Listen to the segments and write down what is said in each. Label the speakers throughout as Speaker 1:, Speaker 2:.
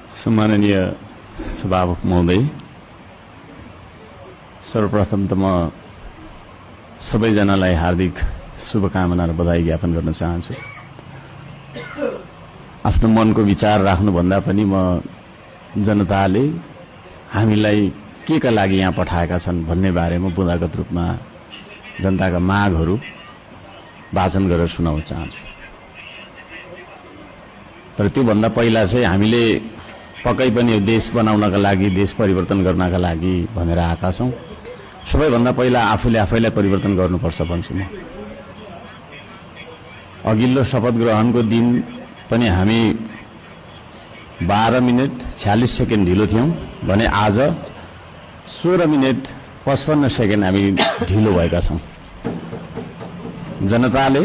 Speaker 1: सम्माननीय सभामुख महोदय, सर्वप्रथम त म सबैजनालाई हार्दिक शुभकामना र बधाई ज्ञापन गर्न चाहन्छु। आफ्नो मनको विचार राख्नुभन्दा पनि म जनताले हामीलाई के का लागि यहाँ पठाएका छन् भन्ने बारेमा बुँदागत रूपमा जनताका मागहरू वाचन गरेर सुनाउन चाहन्छु। तर त्योभन्दा पहिला चाहिँ हामीले पक्कै पनि यो देश बनाउनका लागि, देश परिवर्तन गर्नका लागि भनेर आएका छौँ। सबैभन्दा पहिला आफूले आफैलाई परिवर्तन गर्नुपर्छ भन्छु म। अघिल्लो शपथ ग्रहणको दिन पनि हामी 12 मिनेट 46 सेकेन्ड ढिलो थियौँ भने आज 16 मिनेट 55 सेकेन्ड हामी ढिलो भएका छौँ। जनताले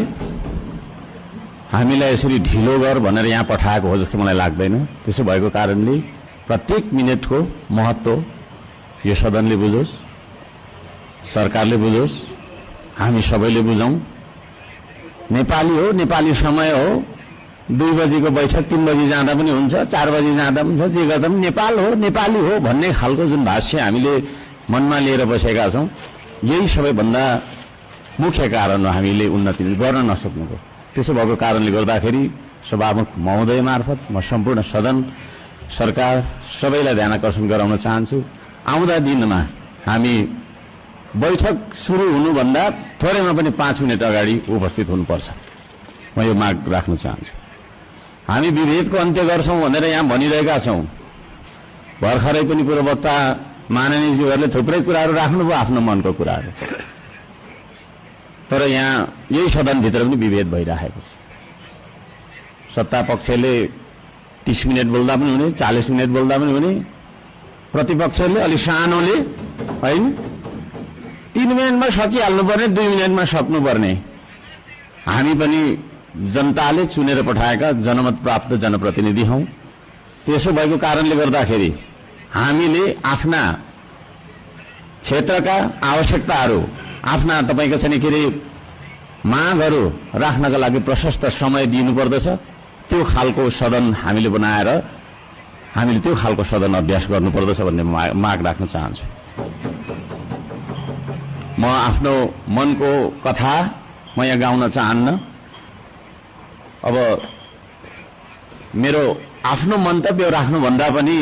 Speaker 1: हामीलाई यसरी ढिलो गर भनेर यहाँ पठाएको हो जस्तो मलाई लाग्दैन। त्यसो भएको कारणले प्रत्येक मिनेटको महत्त्व यो सदनले बुझोस्, सरकारले बुझोस्, हामी सबैले बुझौँ। नेपाली हो, नेपाली समय हो। 2 बजीको बैठक 3 बजी जाँदा पनि हुन्छ, 4 बजी जाँदा पनि हुन्छ, जे गर्दा पनि नेपाल हो, नेपाली हो भन्ने खालको जुन भाष्य हामीले मनमा लिएर बसेका छौँ, यही सबैभन्दा मुख्य कारण हो हामीले उन्नति गर्न नसक्नुको। त्यसो भएको कारणले गर्दाखेरि सभामुख महोदय मार्फत म सम्पूर्ण सदन, सरकार सबैलाई ध्यान आकर्षण गराउन चाहन्छु। आउँदा दिनमा हामी बैठक सुरु हुनुभन्दा थोरैमा पनि 5 मिनट अगाडि उपस्थित हुनुपर्छ। म यो माग राख्न चाहन्छु। हामी विभेदको अन्त्य गर्छौँ भनेर यहाँ भनिरहेका छौँ। भर्खरै पनि पूर्ववक्ता माननीयज्यूहरूले थुप्रै कुराहरू राख्नुभयो, आफ्नो मनको कुराहरू। तर यहाँ यही सदनभित्र पनि विभेद भइरहेको छ। सत्ता पक्षले 30 मिनट बोल्दा पनि हुने, 40 मिनट बोल्दा पनि हुने, प्रतिपक्षले अलि सानोले होइन 3 मिनटमा सकिहाल्नुपर्ने, 2 मिनटमा सक्नुपर्ने। हामी पनि जनताले चुनेर पठाएका जनमत प्राप्त जनप्रतिनिधि हौँ। त्यसो भएको कारणले गर्दाखेरि हामीले आफ्ना क्षेत्रका आवश्यकताहरू, आफ्ना तपाईँको चाहिँ के अरे मागहरू राख्नका लागि प्रशस्त समय दिनुपर्दछ। त्यो खालको सदन हामीले बनाएर हामीले त्यो खालको सदन अभ्यास गर्नुपर्दछ भन्ने माग राख्न चाहन्छु। म आफ्नो मनको कथा म यहाँ गाउन चाहन्न। अब मेरो आफ्नो मन्तव्य राख्नुभन्दा पनि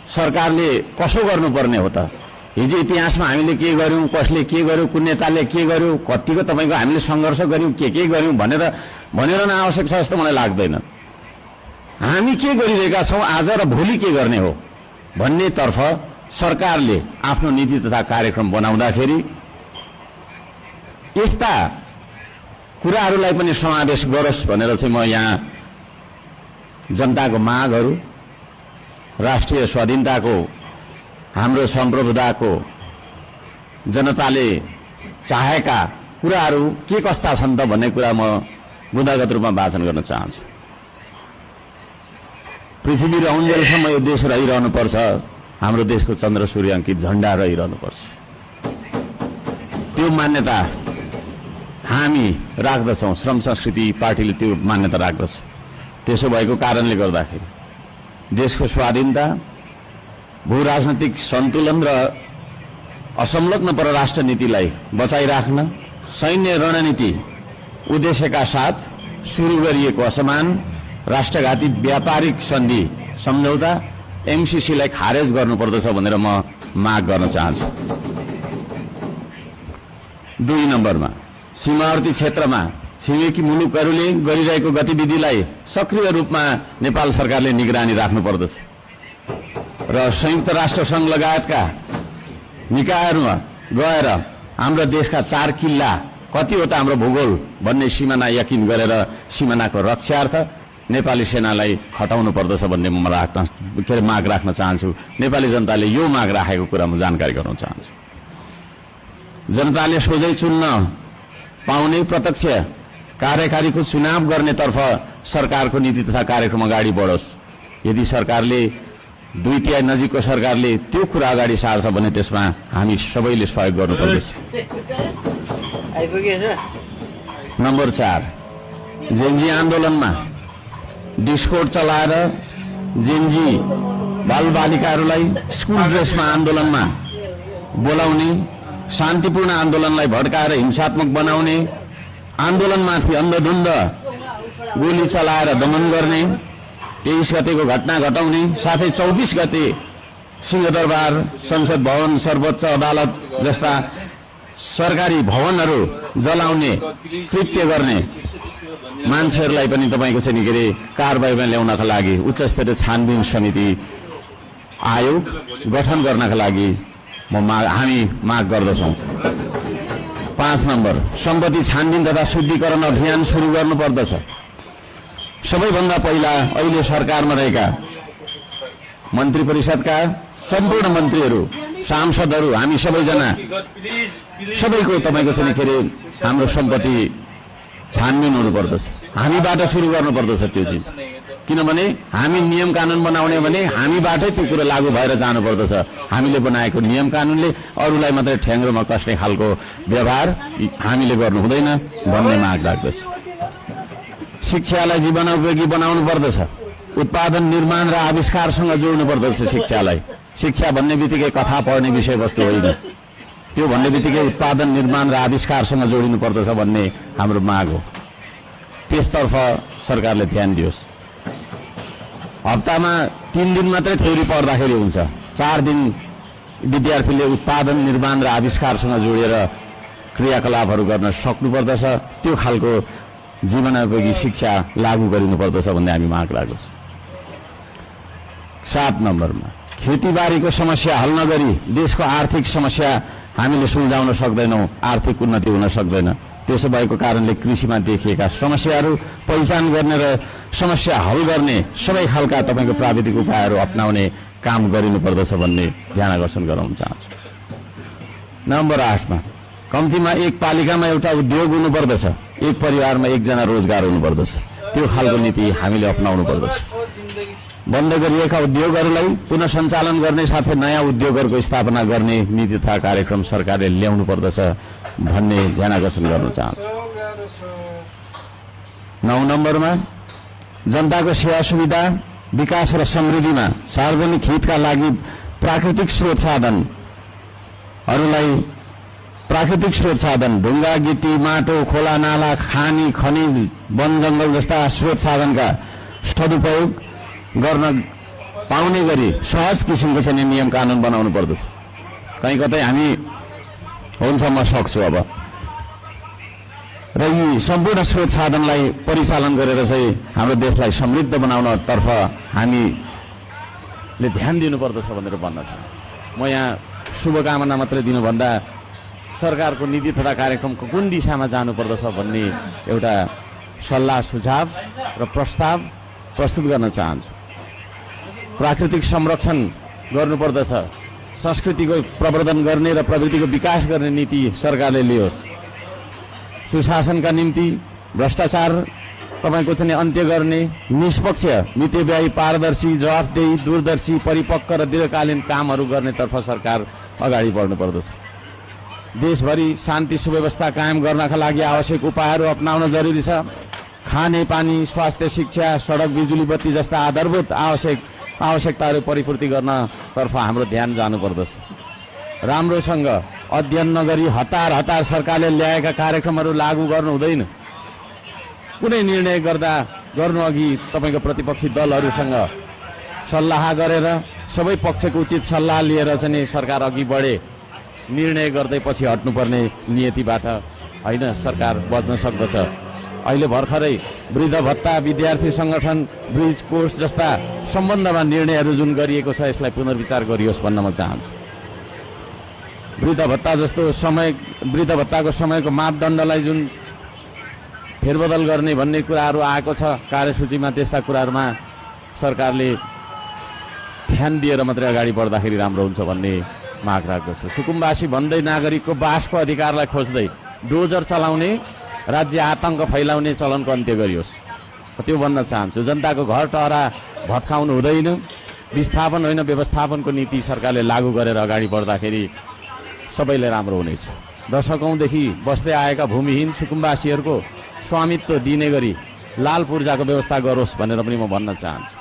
Speaker 1: सरकारले कसो गर्नुपर्ने हो त? हिजो इतिहासमा हामीले के गर्यौं, कसले के गर्यो, कुन नेताले के गर्यो, कतिको तपाईँको हामीले सङ्घर्ष गर्यौं, के गर्यौं भनेर न आवश्यक छ जस्तो मलाई लाग्दैन। हामी के गरिरहेका छौँ आज र भोलि के गर्ने हो भन्नेतर्फ सरकारले आफ्नो नीति तथा कार्यक्रम बनाउँदाखेरि यस्ता कुराहरूलाई पनि समावेश गरोस् भनेर चाहिँ म यहाँ जनताको मागहरू, राष्ट्रिय स्वाधीनताको, हाम्रो सम्प्रभुताको, जनताले चाहेका कुराहरू के कस्ता छन् त भन्ने कुरा म बुँदागत रूपमा वाचन गर्न चाहन्छु। पृथ्वी रहन्जेलसम्म यो देश रहिरहनुपर्छ। हाम्रो देशको चन्द्र सूर्य अङ्कित झण्डा रहिरहनुपर्छ। त्यो मान्यता हामी राख्दछौँ। श्रम संस्कृति पार्टीले त्यो मान्यता राख्दछ। त्यसो भएको कारणले गर्दाखेरि देशको स्वाधीनता, भू राजनैतिक सन्तुलन र असंलग्न परराष्ट्र नीतिलाई बचाइराख्न सैन्य रणनीति उद्देश्यका साथ सुरु गरिएको असमान राष्ट्रघाती व्यापारिक सन्धि सम्झौता एमसीसीलाई खारेज गर्नुपर्दछ भनेर म माग गर्न चाहन्छु। 2 नम्बरमा सीमावर्ती क्षेत्रमा छिमेकी मुलुकहरूले गरिरहेको गतिविधिलाई सक्रिय रूपमा नेपाल सरकारले निगरानी राख्नुपर्दछ र संयुक्त राष्ट्र संघ लगायतका निकायहरूमा गएर हाम्रो देशका 4 किल्ला कति हो त हाम्रो भूगोल भन्ने सिमाना यकिन गरेर सिमानाको रक्षार्थ नेपाली सेनालाई खटाउनु पर्दछ भन्ने म माग राख्न चाहन्छु। नेपाली जनताले यो माग राखेको कुरा म जानकारी गराउन चाहन्छु। जनताले सोझै चुन्न पाउने प्रत्यक्ष कार्यकारीको चुनाव गर्नेतर्फ सरकारको नीति तथा कार्यक्रम अगाडि बढोस्। यदि सरकारले 2/3 नजिकको सरकारले त्यो कुरा अगाडि सार्छ भने त्यसमा हामी सबैले सहयोग गर्नुपर्दछ। नम्बर 4 जेनजी आन्दोलनमा डिस्कोड चलाएर जेनजी बालबालिकाहरूलाई स्कुल ड्रेसमा आन्दोलनमा बोलाउने, शान्तिपूर्ण आन्दोलनलाई भड्काएर हिंसात्मक बनाउने, आन्दोलनमाथि अन्धधुन्द गोली चलाएर दमन गर्ने, 23 गतेको घटना घटाउने, साथै 24 गते सिंहदरबार, संसद भवन, सर्वोच्च अदालत जस्ता सरकारी भवनहरू जलाउने कृत्य गर्ने मान्छेहरूलाई पनि तपाईँको चाहिँ नि के अरे कारबाहीमा ल्याउनका लागि उच्च स्तरीय छानबिन समिति आयोग गठन गर्नका लागि हामी माग गर्दछौँ। 5 नम्बर, सम्पत्ति छानबिन तथा शुद्धिकरण अभियान सुरु गर्नुपर्दछ। सबैभन्दा पहिला अहिले सरकारमा रहेका मन्त्री परिषदका सम्पूर्ण मन्त्रीहरू, सांसदहरू, हामी सबैजना सबैको तपाईँको चाहिँ के अरे हाम्रो सम्पत्ति छानबिन हुनुपर्दछ। हामीबाट सुरु गर्नुपर्दछ त्यो चिज, किनभने हामी नियम कानुन बनाउने भने हामीबाटै त्यो कुरो लागू भएर जानुपर्दछ। हामीले बनाएको नियम कानुनले अरूलाई मात्रै ठ्याङ्ग्रोमा कस्ने खालको व्यवहार हामीले गर्नु हुँदैन भन्ने माग राख्दछु। शिक्षालाई जीवनोपयोगी बनाउनु पर्दछ। उत्पादन, निर्माण र आविष्कारसँग जोड्नु पर्दछ शिक्षालाई। शिक्षा भन्ने बित्तिकै कथा पढ्ने विषयवस्तु होइन, त्यो भन्ने बित्तिकै उत्पादन, निर्माण र आविष्कारसँग जोडिनु पर्दछ भन्ने हाम्रो माग हो। त्यसतर्फ सरकारले ध्यान दियोस्। हप्तामा 3 दिन मात्रै थ्योरी पढ्दाखेरि हुन्छ, 4 दिन विद्यार्थीले उत्पादन, निर्माण र आविष्कारसँग जोडेर क्रियाकलापहरू गर्न सक्नुपर्दछ। त्यो खालको जीवनोपयोगी शिक्षा लागू गरिनुपर्दछ भन्ने हामी माग राख्दछौँ। 7 नम्बरमा, खेतीबारीको समस्या हल नगरी देशको आर्थिक समस्या हामीले सुल्झाउन सक्दैनौँ, आर्थिक उन्नति हुन सक्दैन। त्यसो भएको कारणले कृषिमा देखिएका समस्याहरू पहिचान गर्ने र समस्या हल गर्ने सबै खालका तपाईँको प्राविधिक उपायहरू अपनाउने काम गरिनुपर्दछ भन्ने ध्यान आकर्षण गराउन चाहन्छु। नम्बर 8मा, कम्तीमा एक पालिकामा एउटा उद्योग हुनुपर्दछ, एक परिवारमा एकजना रोजगार हुनुपर्दछ। त्यो खालको नीति हामीले अपनाउनु पर्दछ। बन्द गरिएका उद्योगहरूलाई पुनः सञ्चालन गर्ने साथै नयाँ उद्योगहरूको स्थापना गर्ने नीति तथा कार्यक्रम सरकारले ल्याउनु पर्दछ भन्ने ध्यान आकर्षण गर्न चाहन्छु। 9 नम्बरमा, जनताको सेवा सुविधा, विकास र समृद्धिमा सार्वजनिक हितका लागि प्राकृतिक स्रोत साधन ढुङ्गा, गिटी, माटो, खोला, नाला, खानी, खनिज, वन जङ्गल जस्ता स्रोत साधनका सदुपयोग गर्न पाउने गरी सहज किसिमको चाहिँ नियम कानुन बनाउनु पर्दछ। कहीँ कतै हामी हुन्छ म सक्छु अब र यी सम्पूर्ण स्रोत साधनलाई परिचालन गरेर चाहिँ हाम्रो देशलाई समृद्ध बनाउनतर्फ हामीले ध्यान दिनुपर्दछ भनेर भन्न चाहन्छु। म यहाँ शुभकामना मात्रै दिनुभन्दा सरकारको नीति तथा कार्यक्रमको कुन दिशामा जानुपर्दछ भन्ने एउटा सल्लाह सुझाव र प्रस्ताव प्रस्तुत गर्न चाहन्छु। प्राकृतिक संरक्षण गर्नुपर्दछ, संस्कृतिको प्रवर्धन गर्ने र प्रवृत्तिको विकास गर्ने नीति सरकारले लियोस्। सुशासनका निम्ति भ्रष्टाचार तपाईँको चाहिँ अन्त्य गर्ने, निष्पक्ष, मितव्ययी, पारदर्शी, जवाफदेही, दूरदर्शी, परिपक्व र दीर्घकालीन कामहरू गर्नेतर्फ सरकार अगाडि बढ्नुपर्दछ। देशभरि शान्ति सुव्यवस्था कायम गर्नका लागि आवश्यक उपायहरू अपनाउन जरुरी छ। खाने पानी, स्वास्थ्य, शिक्षा, सडक, बिजुली बत्ती जस्ता आधारभूत आवश्यकताहरू परिपूर्ति गर्नतर्फ हाम्रो ध्यान जानुपर्दछ। राम्रोसँग अध्ययन नगरी हतार सरकारले ल्याएका कार्यक्रमहरू लागू गर्नु हुँदैन। कुनै निर्णय गर्नु अघि तपाईँको प्रतिपक्षी दलहरूसँग सल्लाह गरेर सबै पक्षको उचित सल्लाह लिएर चाहिँ सरकार अघि बढे। निर्णय गर्दै पछि हट्नुपर्ने नियतिबाट होइन सरकार बच्न सक्दछ। अहिले भर्खरै वृद्ध भत्ता, विद्यार्थी संगठन, ब्रिज कोर्स जस्ता सम्बन्धमा निर्णयहरू जुन गरिएको छ यसलाई पुनर्विचार गरियोस् भन्न म चाहन्छु। वृद्ध भत्ताको समयको मापदण्डलाई जुन फेरबदल गर्ने भन्ने कुराहरू आएको छ कार्यसूचीमा, त्यस्ता कुराहरूमा सरकारले ध्यान दिएर मात्रै अगाडि बढ्दाखेरि राम्रो हुन्छ भन्ने माग राख्दछु। सुकुम्बासी भन्दै नागरिकको बासको अधिकारलाई खोज्दै डोजर चलाउने, राज्य आतंक फैलाउने चलनको अन्त्य गरियोस्, त्यो भन्न चाहन्छु। जनताको घर टहरा भत्काउनु हुँदैन। विस्थापन होइन व्यवस्थापनको नीति सरकारले लागू गरेर अगाडि बढ्दाखेरि सबैले राम्रो हुनेछ। दशकौंदेखि बस्दै आएका भूमिहीन सुकुम्बासीहरूको स्वामित्व दिने गरी लाल पूर्जाको व्यवस्था गरोस् भनेर पनि म भन्न चाहन्छु।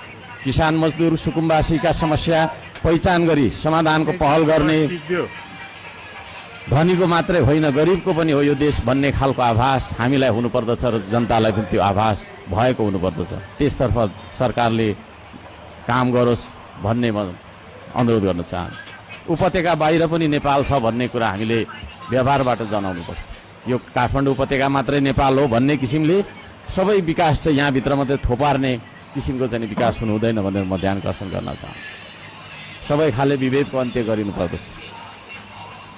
Speaker 1: किसान मजदुर सुकुम्बासीका समस्या पहिचान गरी समाधानको पहल गर्ने धनीको मात्रै होइन गरिबको पनि हो यो देश भन्ने खालको आभास हामीलाई हुनुपर्दछ र जनतालाई पनि त्यो आभास भएको हुनुपर्दछ। त्यसतर्फ सरकारले काम गरोस् भन्ने म अनुरोध गर्न चाहन्छु। उपत्यका बाहिर पनि नेपाल छ भन्ने कुरा हामीले व्यवहारबाट जनाउनुपर्छ। यो काठमाडौँ उपत्यका मात्रै नेपाल हो भन्ने किसिमले सबै विकास चाहिँ यहाँभित्र मात्रै थोपार्ने किसिमको चाहिँ विकास हुनु हुँदैन भनेर म ध्यान आकर्षण गर्न चाहन्छु। सबै खाले विभेदको अन्त्य गरिनुपर्दछ।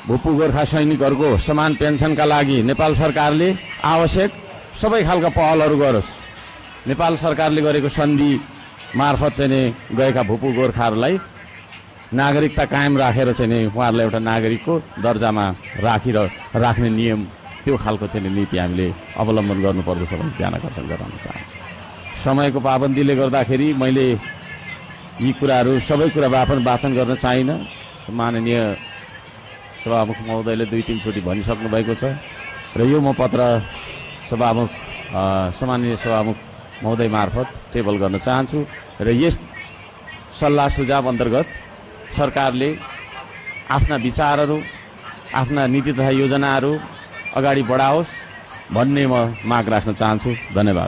Speaker 1: भूपू गोर्खा सैनिकहरूको समान पेन्सनका लागि नेपाल सरकारले आवश्यक सबै खालका पहलहरू गरोस्। नेपाल सरकारले गरेको सन्धि मार्फत चाहिँ गएका भूपू गोर्खाहरूलाई नागरिकता कायम राखेर चाहिँ उहाँहरूलाई एउटा नागरिकको दर्जामा राख्ने नियम त्यो खालको चाहिँ नीति हामीले अवलम्बन गर्नुपर्दछ भन्ने ध्यान आकर्षण गराउन चाहन्छु। समयको पाबन्दीले गर्दाखेरि मैले यी कुराहरू सबै कुरा वाचन गर्न चाहिनँ। माननीय सभामुख महोदयले 2-3 चोटि भनिसक्नु भएको छ र यो म पत्र सम्माननीय सभामुख महोदय मार्फत टेबल गर्न चाहन्छु र यस सल्लाह सुझाव अन्तर्गत सरकारले आफ्ना विचारहरू आफ्ना नीति तथा योजनाहरू अगाडि बढाओस् भन्ने म माग राख्न चाहन्छु। धन्यवाद।